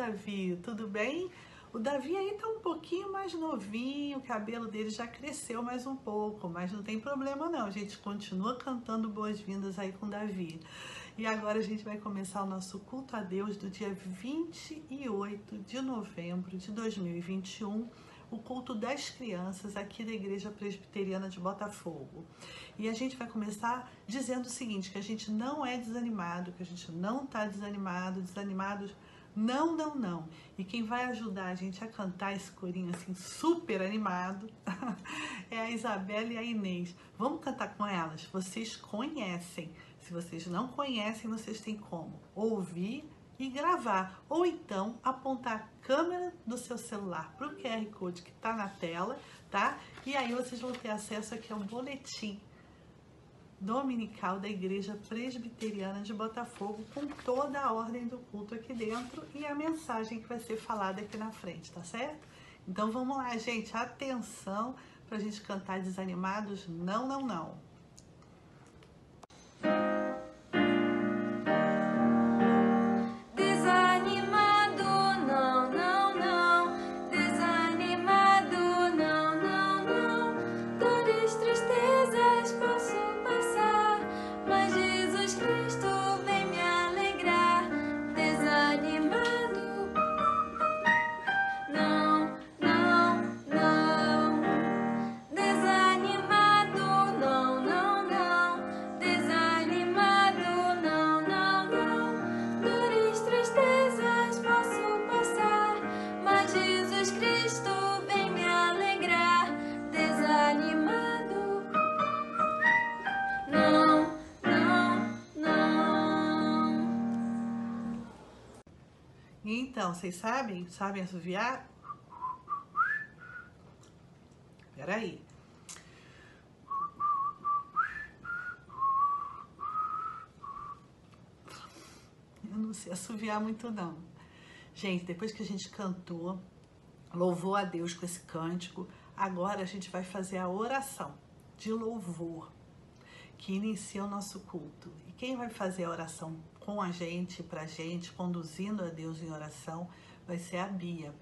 Davi, tudo bem? O Davi aí tá um pouquinho mais novinho, o cabelo dele já cresceu mais um pouco, mas não tem problema não, a gente continua cantando boas-vindas aí com o Davi. E agora a gente vai começar o nosso culto a Deus do dia 28 de novembro de 2021, o culto das crianças aqui da Igreja Presbiteriana de Botafogo. E a gente vai começar dizendo o seguinte, que a gente não é desanimado, que a gente não está desanimados, não. E quem vai ajudar a gente a cantar esse corinho assim super animado é a Isabela e a Inês. Vamos cantar com elas? Vocês conhecem. Se vocês não conhecem, vocês têm como ouvir e gravar, ou então apontar a câmera do seu celular para o QR Code que está na tela, tá? E aí vocês vão ter acesso aqui a um boletim dominical da Igreja Presbiteriana de Botafogo com toda a ordem do culto aqui dentro e a mensagem que vai ser falada aqui na frente, tá certo? Então vamos lá, gente, atenção para a gente cantar desanimados, não. Então, vocês sabem assoviar? Peraí. Eu não sei assoviar muito não. Gente, depois que a gente cantou, louvou a Deus com esse cântico, agora a gente vai fazer a oração de louvor que inicia o nosso culto. E quem vai fazer a oração com a gente, pra gente, conduzindo a Deus em oração, vai ser a Bia.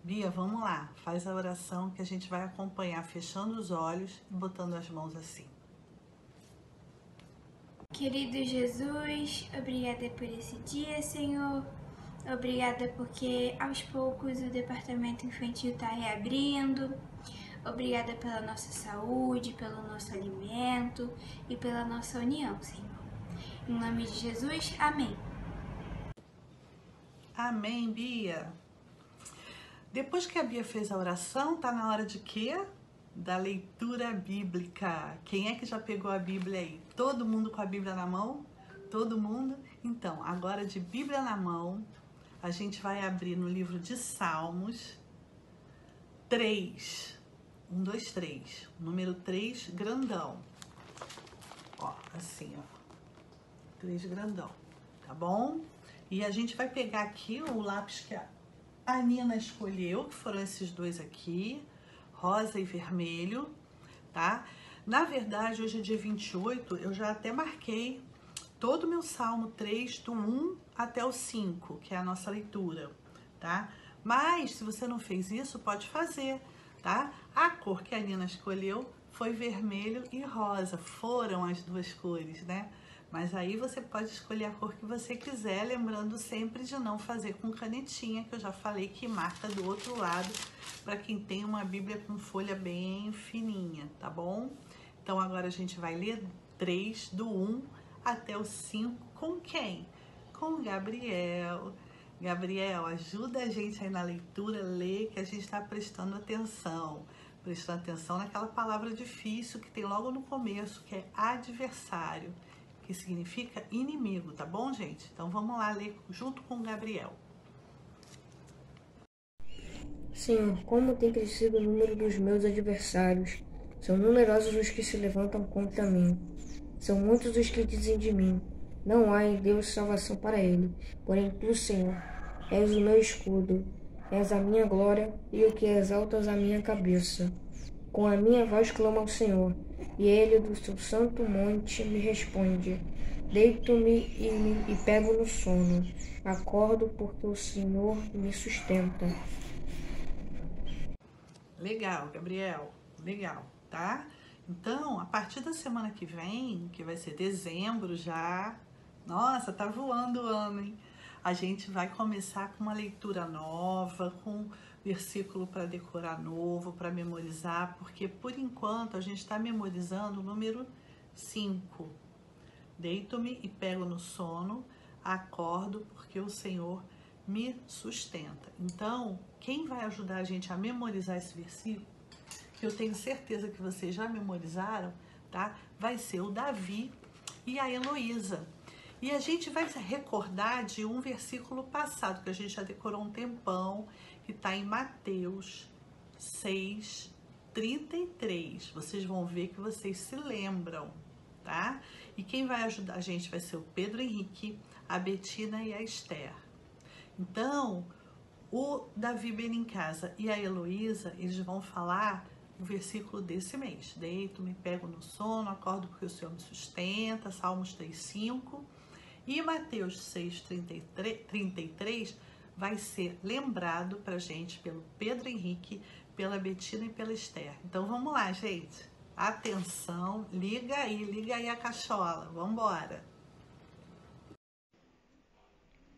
Bia, vamos lá, faz a oração que a gente vai acompanhar, fechando os olhos e botando as mãos assim. Querido Jesus, obrigada por esse dia, Senhor. Obrigada porque aos poucos o departamento infantil está reabrindo. Obrigada pela nossa saúde, pelo nosso alimento e pela nossa união, Senhor. Em nome de Jesus, amém. Amém, Bia. Depois que a Bia fez a oração, tá na hora de quê? Da leitura bíblica. Quem é que já pegou a Bíblia aí? Todo mundo com a Bíblia na mão? Todo mundo? Então, agora de Bíblia na mão, a gente vai abrir no livro de Salmos 3. 1, 2, 3. Número 3, grandão. Ó, assim, ó. 3 grandão, tá bom? E a gente vai pegar aqui o lápis que a Nina escolheu, que foram esses dois aqui, rosa e vermelho, tá? Na verdade, hoje é dia 28, eu já até marquei todo o meu Salmo 3, do 1 até o 5, que é a nossa leitura, tá? Mas, se você não fez isso, pode fazer, tá? A cor que a Nina escolheu foi vermelho e rosa, foram as duas cores, né? Mas aí você pode escolher a cor que você quiser, lembrando sempre de não fazer com canetinha, que eu já falei que marca do outro lado, para quem tem uma Bíblia com folha bem fininha, tá bom? Então agora a gente vai ler 3, do 1 até o 5, com quem? Com o Gabriel. Gabriel, ajuda a gente aí na leitura, lê, que a gente está prestando atenção naquela palavra difícil que tem logo no começo, que é adversário, que significa inimigo, tá bom, gente? Então vamos lá ler junto com o Gabriel. Senhor, como tem crescido o número dos meus adversários. São numerosos os que se levantam contra mim. São muitos os que dizem de mim: não há em Deus salvação para ele. Porém tu, Senhor, és o meu escudo, és a minha glória e o que exaltas a minha cabeça. Com a minha voz clamo ao Senhor, e ele do seu santo monte me responde. Deito-me e pego no sono. Acordo porque o Senhor me sustenta. Legal, Gabriel. Legal, tá? Então, a partir da semana que vem, que vai ser dezembro já, nossa, tá voando o ano, hein? A gente vai começar com uma leitura nova, com versículo para decorar novo, para memorizar, porque por enquanto a gente está memorizando o número 5. Deito-me e pego no sono, acordo porque o Senhor me sustenta. Então, quem vai ajudar a gente a memorizar esse versículo, que eu tenho certeza que vocês já memorizaram, tá? Vai ser o Davi e a Heloísa. E a gente vai recordar de um versículo passado, que a gente já decorou um tempão, que está em Mateus 6:33. Vocês vão ver que vocês se lembram, tá? E quem vai ajudar a gente vai ser o Pedro Henrique, a Betina e a Esther. Então, o Davi Benincasa e a Heloísa, eles vão falar o versículo desse mês. Deito, me pego no sono, acordo porque o Senhor me sustenta, Salmos 3:5. E Mateus 6:33 vai ser lembrado pra gente pelo Pedro Henrique, pela Betina e pela Esther. Então vamos lá, gente. Atenção, liga aí a cachola. Vamos embora.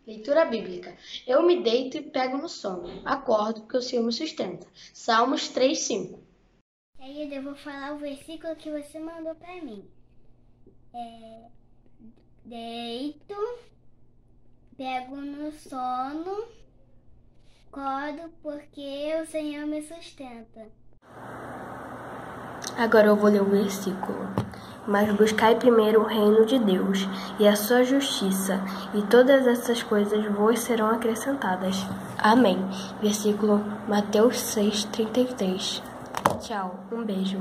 Leitura bíblica. Eu me deito e pego no sono. Acordo porque o Senhor me sustenta. Salmos 3:5. E aí eu vou falar o versículo que você mandou pra mim. Deito, pego no sono, acordo porque o Senhor me sustenta. Agora eu vou ler o versículo. Mas buscai primeiro o reino de Deus e a sua justiça, e todas essas coisas vos serão acrescentadas. Amém. Versículo Mateus 6:33. Tchau, um beijo.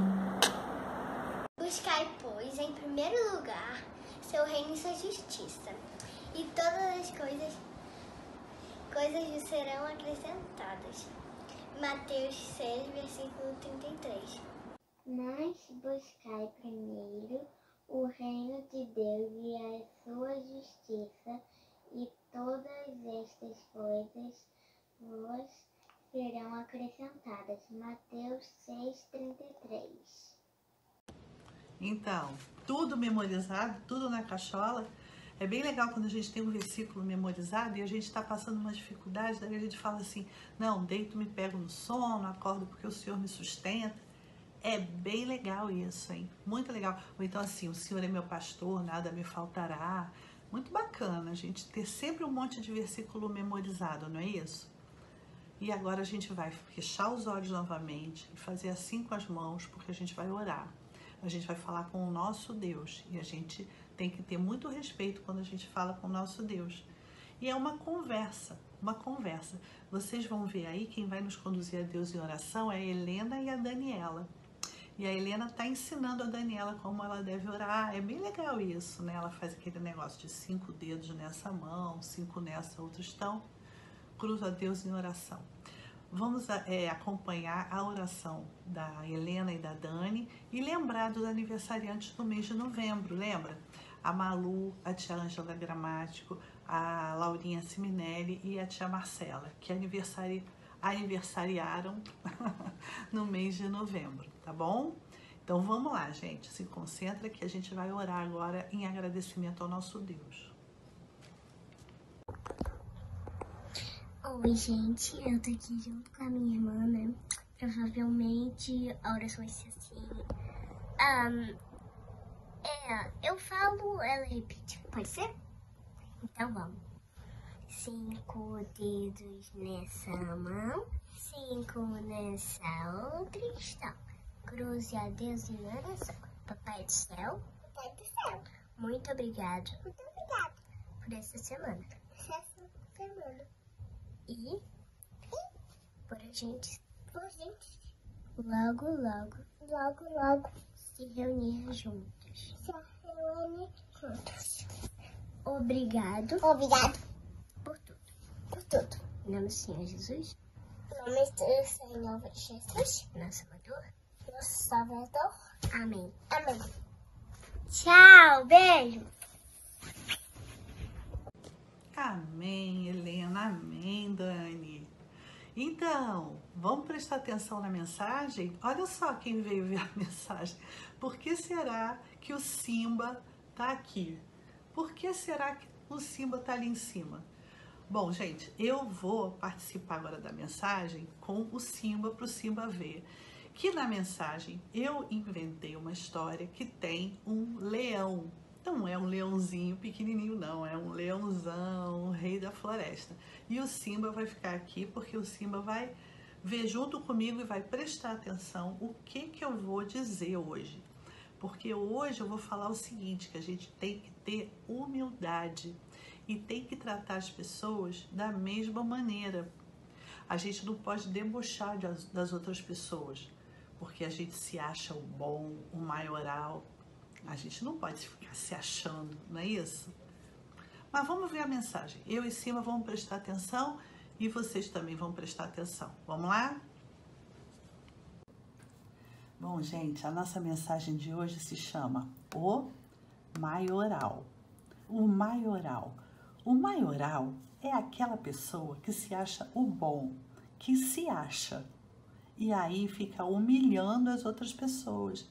Buscai, pois, em primeiro lugar, seu reino e sua justiça, e todas as coisas lhe serão acrescentadas. Mateus 6, versículo 33. Mas buscai primeiro o reino de Deus e a sua justiça, e todas estas coisas vos serão acrescentadas. Mateus 6:33. Então, tudo memorizado, tudo na cachola. É bem legal quando a gente tem um versículo memorizado e a gente está passando uma dificuldade, daí a gente fala assim, não, deito, me pego no sono, acordo porque o Senhor me sustenta. É bem legal isso, hein? Muito legal. Ou então assim, o Senhor é meu pastor, nada me faltará. Muito bacana a gente ter sempre um monte de versículo memorizado, não é isso? E agora a gente vai fechar os olhos novamente e fazer assim com as mãos, porque a gente vai orar. A gente vai falar com o nosso Deus. E a gente tem que ter muito respeito quando a gente fala com o nosso Deus. E é uma conversa, uma conversa. Vocês vão ver aí, quem vai nos conduzir a Deus em oração é a Helena e a Daniela. E a Helena está ensinando a Daniela como ela deve orar. É bem legal isso, né? Ela faz aquele negócio de 5 dedos nessa mão, 5 nessa, outros estão. Cruza a Deus em oração. Vamos acompanhar a oração da Helena e da Dani e lembrar dos aniversariantes do mês de novembro, lembra? A Malu, a tia Ângela Gramático, a Laurinha Siminelli e a tia Marcela, que aniversariaram no mês de novembro, tá bom? Então vamos lá, gente, se concentra que a gente vai orar agora em agradecimento ao nosso Deus. Oi, gente, eu tô aqui junto com a minha irmã, né? Provavelmente a oração vai ser assim. Eu falo, ela repite. Pode ser? Então vamos. 5 dedos nessa mão, 5 nessa outra. Então, cruze a Deus em oração. Papai do céu. Papai do céu. Muito obrigado. Muito obrigado. Por essa semana. E por a gente logo se reunir juntos. Obrigado por tudo. Em nome do Senhor Jesus. Em nome do Senhor Jesus. Nosso Salvador. Amém. Amém. Tchau, beijo. Amém, Helena. Amém, Dani. Então, vamos prestar atenção na mensagem? Olha só quem veio ver a mensagem. Por que será que o Simba tá aqui? Por que será que o Simba tá ali em cima? Bom, gente, eu vou participar agora da mensagem com o Simba, para o Simba ver que na mensagem eu inventei uma história que tem um leão. Não é um leãozinho pequenininho, não, é um leãozão, o rei da floresta. E o Simba vai ficar aqui porque o Simba vai ver junto comigo e vai prestar atenção o que eu vou dizer hoje. Porque hoje eu vou falar o seguinte, que a gente tem que ter humildade e tem que tratar as pessoas da mesma maneira. A gente não pode debochar das outras pessoas, porque a gente se acha o bom, o maioral. A gente não pode ficar se achando, não é isso? Mas vamos ver a mensagem. Eu e Simba vamos prestar atenção e vocês também vão prestar atenção. Vamos lá? Bom, gente, a nossa mensagem de hoje se chama O Maioral. O maioral. O maioral é aquela pessoa que se acha o bom, que se acha. E aí fica humilhando as outras pessoas.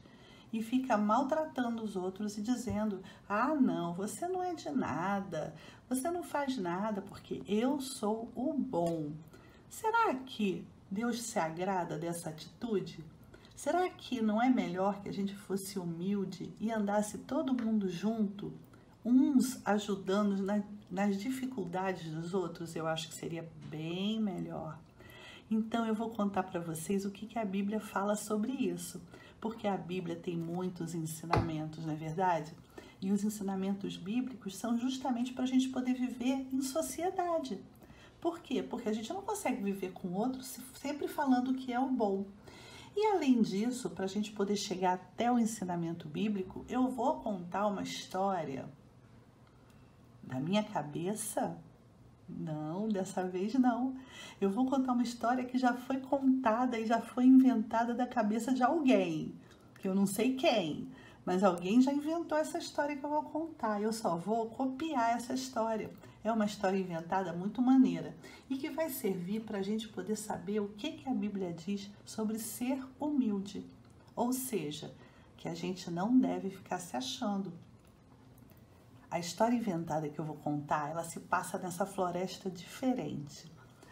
E fica maltratando os outros e dizendo, ah, não, você não é de nada, você não faz nada porque eu sou o bom. Será que Deus se agrada dessa atitude? Será que não é melhor que a gente fosse humilde e andasse todo mundo junto, uns ajudando nas dificuldades dos outros? Eu acho que seria bem melhor. Então eu vou contar para vocês o que a Bíblia fala sobre isso. Porque a Bíblia tem muitos ensinamentos, não é verdade? E os ensinamentos bíblicos são justamente para a gente poder viver em sociedade. Por quê? Porque a gente não consegue viver com o outro sempre falando que é o bom. E além disso, para a gente poder chegar até o ensinamento bíblico, eu vou contar uma história da minha cabeça. Não, dessa vez não. Eu vou contar uma história que já foi contada e já foi inventada da cabeça de alguém, que eu não sei quem, mas alguém já inventou essa história que eu vou contar. Eu só vou copiar essa história. É uma história inventada muito maneira e que vai servir para a gente poder saber o que a Bíblia diz sobre ser humilde. Ou seja, que a gente não deve ficar se achando. A história inventada que eu vou contar, ela se passa nessa floresta diferente.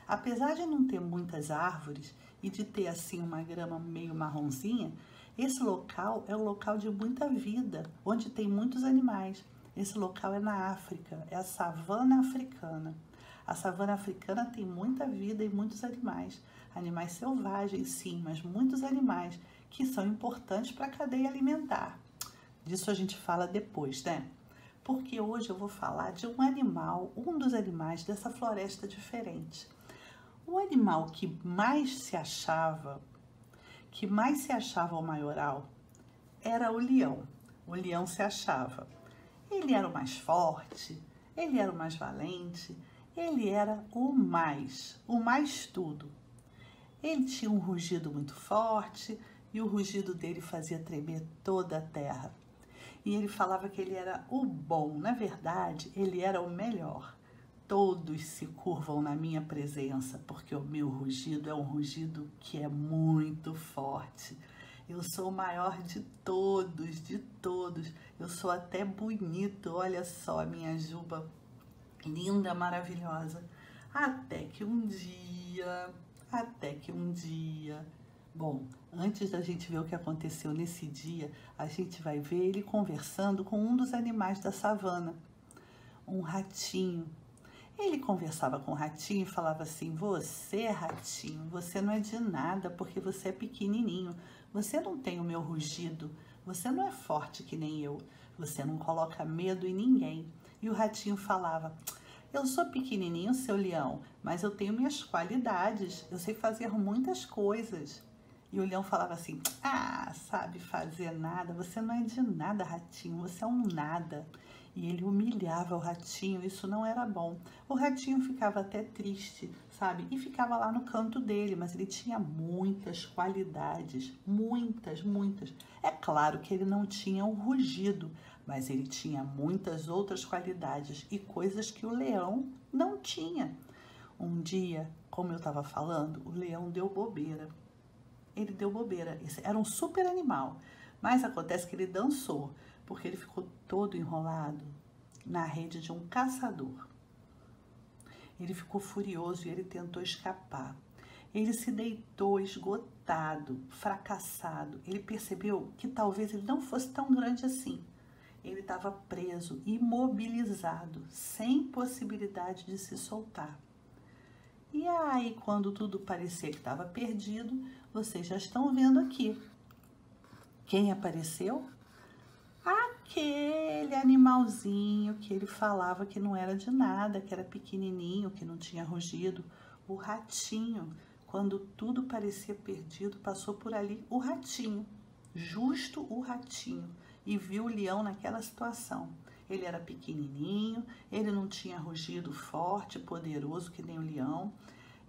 Apesar de não ter muitas árvores e de ter assim uma grama meio marronzinha, esse local é um local de muita vida, onde tem muitos animais. Esse local é na África, é a savana africana. A savana africana tem muita vida e muitos animais. Animais selvagens, sim, mas muitos animais que são importantes para a cadeia alimentar. Disso a gente fala depois, né? Porque hoje eu vou falar de um animal, um dos animais dessa floresta diferente. O animal que mais se achava o maioral, era o leão. O leão se achava. Ele era o mais forte, ele era o mais valente, ele era o mais tudo. Ele tinha um rugido muito forte e o rugido dele fazia tremer toda a terra. E ele falava que ele era o bom. Na verdade, ele era o melhor. Todos se curvam na minha presença, porque o meu rugido é um rugido que é muito forte. Eu sou o maior de todos, de todos. Eu sou até bonito, olha só a minha juba linda, maravilhosa. Até que um dia... Bom, antes da gente ver o que aconteceu nesse dia, a gente vai ver ele conversando com um dos animais da savana, um ratinho. Ele conversava com o ratinho e falava assim, você, ratinho, você não é de nada porque você é pequenininho, você não tem o meu rugido, você não é forte que nem eu, você não coloca medo em ninguém. E o ratinho falava, eu sou pequenininho, seu leão, mas eu tenho minhas qualidades, eu sei fazer muitas coisas. E o leão falava assim, ah, sabe fazer nada, você não é de nada, ratinho, você é um nada. E ele humilhava o ratinho, isso não era bom. O ratinho ficava até triste, sabe? E ficava lá no canto dele, mas ele tinha muitas qualidades, muitas. É claro que ele não tinha o rugido, mas ele tinha muitas outras qualidades e coisas que o leão não tinha. Um dia, como eu estava falando, o leão deu bobeira. Ele deu bobeira. Esse era um super animal, mas acontece que ele dançou, porque ele ficou todo enrolado na rede de um caçador. Ele ficou furioso e ele tentou escapar. Ele se deitou esgotado, fracassado. Ele percebeu que talvez ele não fosse tão grande assim. Ele estava preso, imobilizado, sem possibilidade de se soltar. E aí, quando tudo parecia que estava perdido, vocês já estão vendo aqui. Quem apareceu? Aquele animalzinho que ele falava que não era de nada, que era pequenininho, que não tinha rugido. O ratinho. Quando tudo parecia perdido, passou por ali o ratinho. Justo o ratinho. E viu o leão naquela situação. Ele era pequenininho, ele não tinha rugido forte, poderoso que nem o leão.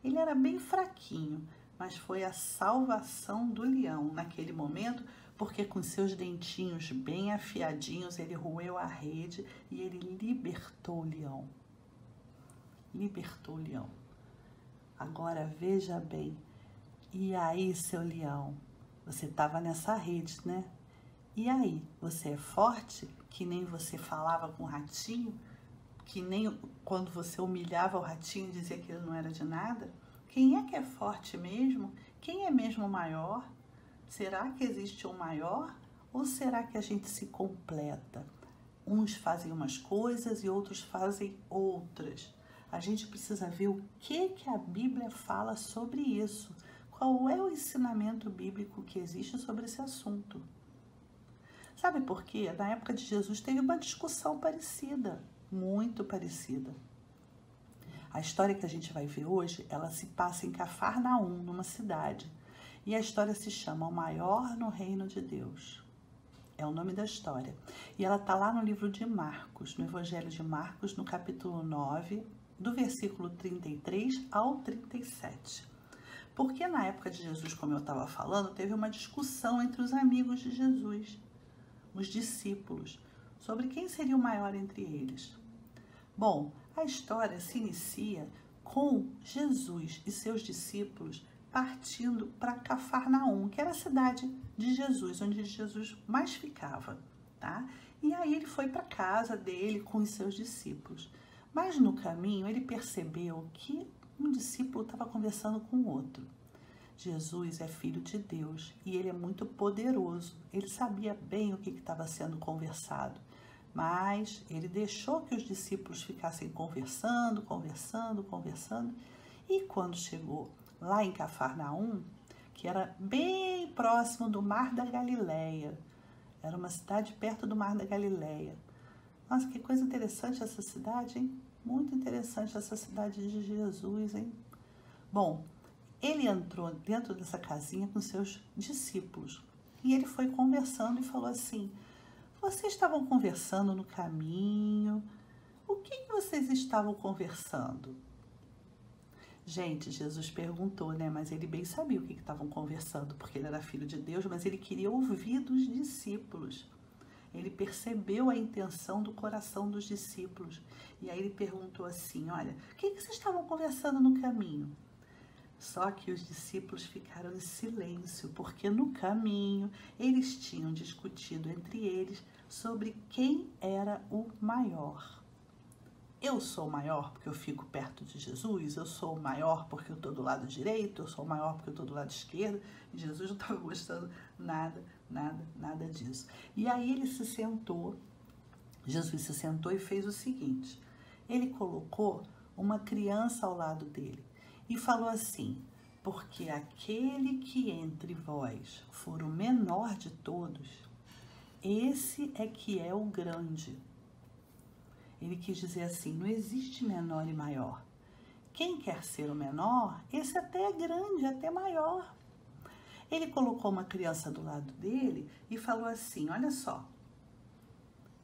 Ele era bem fraquinho, mas foi a salvação do leão naquele momento, porque com seus dentinhos bem afiadinhos, ele roeu a rede e ele libertou o leão. Libertou o leão. Agora veja bem, e aí, seu leão, você estava nessa rede, né? E aí, você é forte, que nem você falava com o ratinho, que nem quando você humilhava o ratinho e dizia que ele não era de nada? Quem é que é forte mesmo? Quem é mesmo maior? Será que existe um maior? Ou será que a gente se completa? Uns fazem umas coisas e outros fazem outras. A gente precisa ver o que a Bíblia fala sobre isso. Qual é o ensinamento bíblico que existe sobre esse assunto? Sabe por quê? Na época de Jesus teve uma discussão parecida, muito parecida. A história que a gente vai ver hoje, ela se passa em Cafarnaum, numa cidade. E a história se chama O Maior no Reino de Deus. É o nome da história. E ela está lá no livro de Marcos, no Evangelho de Marcos, no capítulo 9, do versículo 33 ao 37. Porque na época de Jesus, como eu estava falando, teve uma discussão entre os amigos de Jesus, os discípulos, sobre quem seria o maior entre eles. Bom, a história se inicia com Jesus e seus discípulos partindo para Cafarnaum, que era a cidade de Jesus, onde Jesus mais ficava, tá? E aí ele foi para casa dele com os seus discípulos. Mas no caminho ele percebeu que um discípulo estava conversando com o outro. Jesus é filho de Deus e ele é muito poderoso. Ele sabia bem o que estava sendo conversado, mas ele deixou que os discípulos ficassem conversando. E quando chegou lá em Cafarnaum, que era bem próximo do Mar da Galileia, era uma cidade perto do Mar da Galileia. Nossa, que coisa interessante essa cidade, hein? Muito interessante essa cidade de Jesus, hein? Bom, ele entrou dentro dessa casinha com seus discípulos e ele foi conversando e falou assim: vocês estavam conversando no caminho, o que vocês estavam conversando? Gente, Jesus perguntou, né? Mas ele bem sabia o que estavam conversando, porque ele era filho de Deus, mas ele queria ouvir dos discípulos. Ele percebeu a intenção do coração dos discípulos. E aí ele perguntou assim: olha, o que vocês estavam conversando no caminho? Só que os discípulos ficaram em silêncio, porque no caminho eles tinham discutido entre eles sobre quem era o maior. Eu sou o maior porque eu fico perto de Jesus, eu sou o maior porque eu estou do lado direito, eu sou o maior porque eu estou do lado esquerdo. E Jesus não estava gostando nada disso. E aí ele se sentou, Jesus se sentou e fez o seguinte: ele colocou uma criança ao lado dele e falou assim: porque aquele que entre vós for o menor de todos, esse é que é o grande. Ele quis dizer assim: não existe menor e maior. Quem quer ser o menor, esse até é grande, até maior. Ele colocou uma criança do lado dele e falou assim: olha só,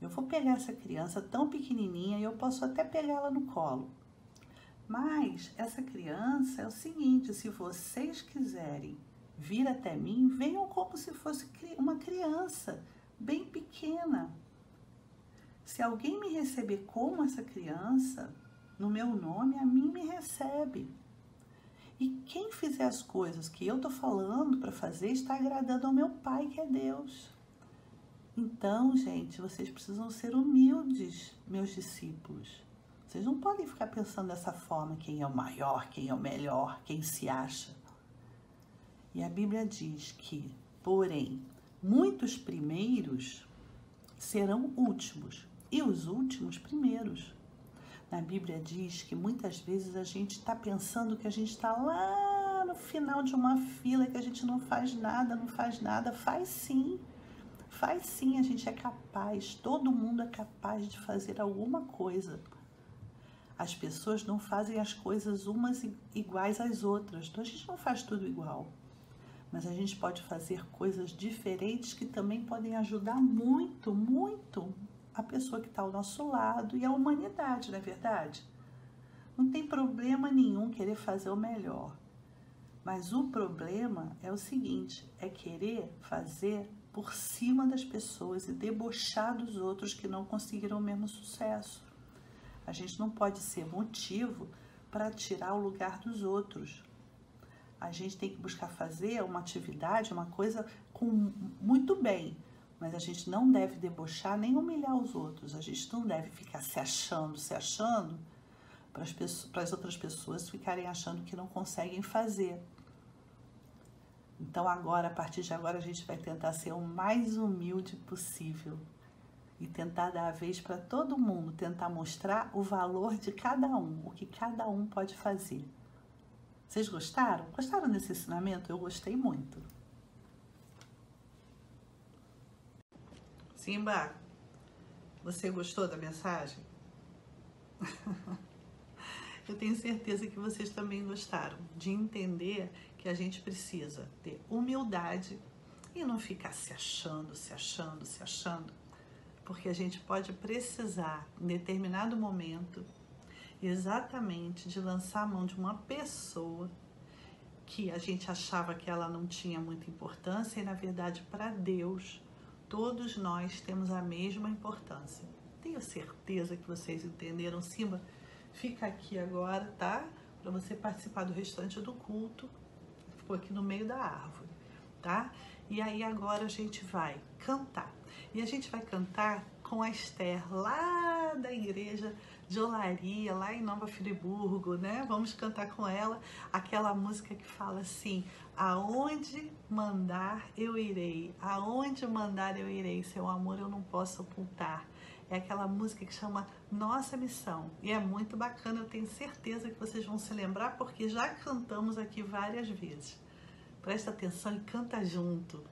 Eu vou pegar essa criança tão pequenininha e eu posso até pegá-la no colo. Mas essa criança é o seguinte, se vocês quiserem vir até mim, venham como se fosse uma criança bem pequena. Se alguém me receber como essa criança, no meu nome, a mim me recebe. E quem fizer as coisas que eu estou falando para fazer, está agradando ao meu Pai, que é Deus. Então, gente, vocês precisam ser humildes, meus discípulos. Vocês não podem ficar pensando dessa forma, quem é o maior, quem é o melhor, quem se acha. E a Bíblia diz que, porém, muitos primeiros serão últimos e os últimos primeiros. Na Bíblia diz que muitas vezes a gente está pensando que a gente está lá no final de uma fila, que a gente não faz nada, faz sim, a gente é capaz, todo mundo é capaz de fazer alguma coisa. As pessoas não fazem as coisas umas iguais às outras, então a gente não faz tudo igual. Mas a gente pode fazer coisas diferentes que também podem ajudar muito, muito a pessoa que está ao nosso lado e a humanidade, não é verdade? Não tem problema nenhum querer fazer o melhor. Mas o problema é o seguinte, é querer fazer por cima das pessoas e debochar dos outros que não conseguiram o mesmo sucesso. A gente não pode ser motivo para tirar o lugar dos outros. A gente tem que buscar fazer uma atividade, uma coisa muito bem, mas a gente não deve debochar nem humilhar os outros. A gente não deve ficar se achando, para as outras pessoas ficarem achando que não conseguem fazer. Então agora, a partir de agora, a gente vai tentar ser o mais humilde possível e tentar dar a vez para todo mundo, tentar mostrar o valor de cada um, o que cada um pode fazer. Vocês gostaram? Gostaram desse ensinamento? Eu gostei muito. Simba, você gostou da mensagem? Eu tenho certeza que vocês também gostaram de entender que a gente precisa ter humildade e não ficar se achando, porque a gente pode precisar, em determinado momento, exatamente de lançar a mão de uma pessoa que a gente achava que ela não tinha muita importância e, na verdade, para Deus, todos nós temos a mesma importância. Tenho certeza que vocês entenderam. Simba, fica aqui agora, tá? Para você participar do restante do culto. Ficou aqui no meio da árvore, tá? E aí agora a gente vai cantar. E a gente vai cantar com a Esther, lá da igreja de Olaria, lá em Nova Friburgo, né? Vamos cantar com ela aquela música que fala assim: aonde mandar eu irei, aonde mandar eu irei, seu amor eu não posso ocultar. É aquela música que chama Nossa Missão. E é muito bacana, eu tenho certeza que vocês vão se lembrar, porque já cantamos aqui várias vezes. Presta atenção e canta junto.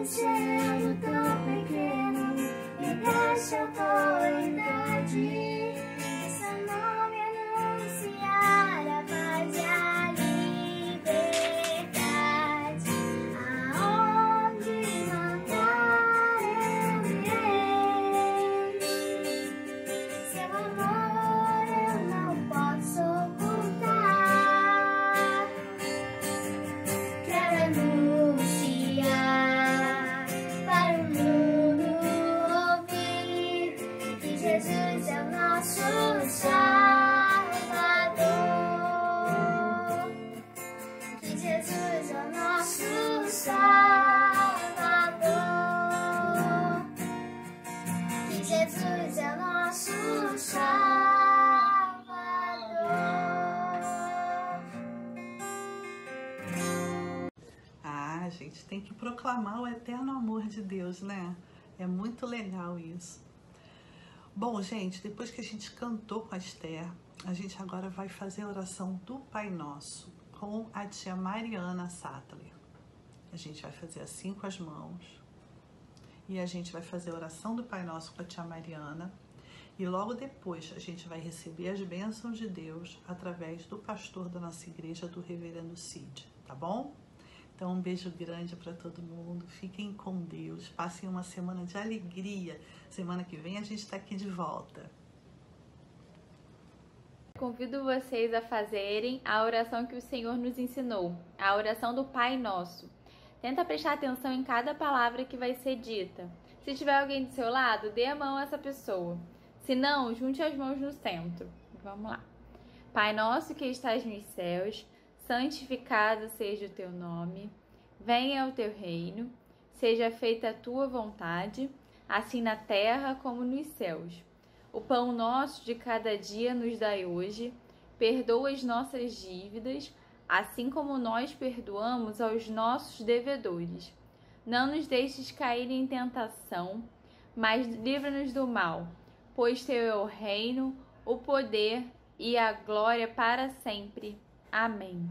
Sendo tão pequeno, me deixa autoridade. Essa gente? Tem que proclamar o eterno amor de Deus, né? É muito legal isso. Bom, gente, depois que a gente cantou com a Esther, a gente agora vai fazer a oração do Pai Nosso com a tia Mariana Sattler. A gente vai fazer assim com as mãos e a gente vai fazer a oração do Pai Nosso com a tia Mariana e logo depois a gente vai receber as bênçãos de Deus através do pastor da nossa igreja, do reverendo Cid, tá bom? Então um beijo grande para todo mundo, fiquem com Deus, passem uma semana de alegria. Semana que vem a gente está aqui de volta. Convido vocês a fazerem a oração que o Senhor nos ensinou, a oração do Pai Nosso. Tenta prestar atenção em cada palavra que vai ser dita. Se tiver alguém do seu lado, dê a mão a essa pessoa. Se não, junte as mãos no centro. Vamos lá. Pai nosso que estás nos céus, santificado seja o teu nome. Venha o teu reino. Seja feita a tua vontade, assim na terra como nos céus. O pão nosso de cada dia nos dai hoje. Perdoa as nossas dívidas, assim como nós perdoamos aos nossos devedores. Não nos deixes cair em tentação, mas livra-nos do mal, pois teu é o reino, o poder e a glória para sempre. Amém.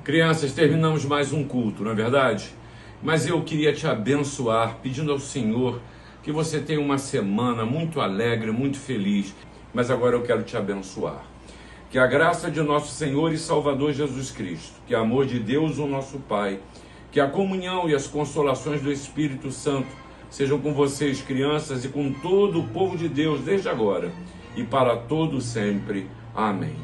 Crianças, terminamos mais um culto, não é verdade? Mas eu queria te abençoar, pedindo ao Senhor que você tenha uma semana muito alegre, muito feliz. Mas agora eu quero te abençoar. Que a graça de nosso Senhor e Salvador Jesus Cristo, que o amor de Deus, o nosso Pai, que a comunhão e as consolações do Espírito Santo sejam com vocês, crianças, e com todo o povo de Deus, desde agora e para todo sempre. Amém.